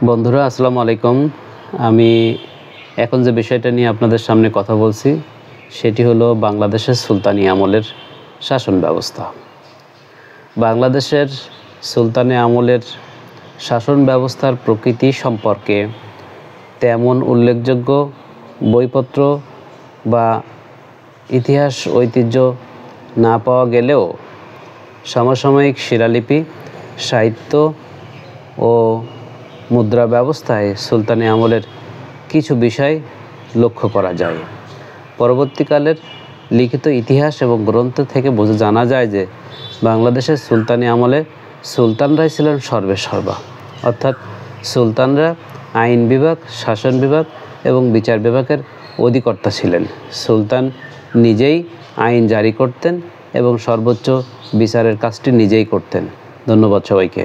বন্ধুরা আসসালামু আলাইকুম। আমি এখন যে বিষয়টা নিয়ে আপনাদের সামনে কথা বলছি সেটি হলো বাংলাদেশের সুলতানি আমলের শাসন ব্যবস্থা। বাংলাদেশের সুলতানি আমলের শাসন ব্যবস্থার প্রকৃতি সম্পর্কে তেমন উল্লেখযোগ্য বইপত্র বা ইতিহাস ঐতিহ্য না পাওয়া গেলেও সমসাময়িক শিলালিপি, সাহিত্য ও মুদ্রা ব্যবস্থায় সুলতানি আমলের কিছু বিষয় লক্ষ্য করা যায়। পরবর্তীকালের লিখিত ইতিহাস এবং গ্রন্থ থেকে জানা যায় যে বাংলাদেশের সুলতানি আমলে সুলতানরাই ছিলেন সর্বেসর্বা, অর্থাৎ সুলতানরা আইন বিভাগ, শাসন বিভাগ এবং বিচার বিভাগের অধিকর্তা ছিলেন। সুলতান নিজেই আইন জারি করতেন এবং সর্বোচ্চ বিচারের কাজটি নিজেই করতেন। ধন্যবাদ সবাইকে।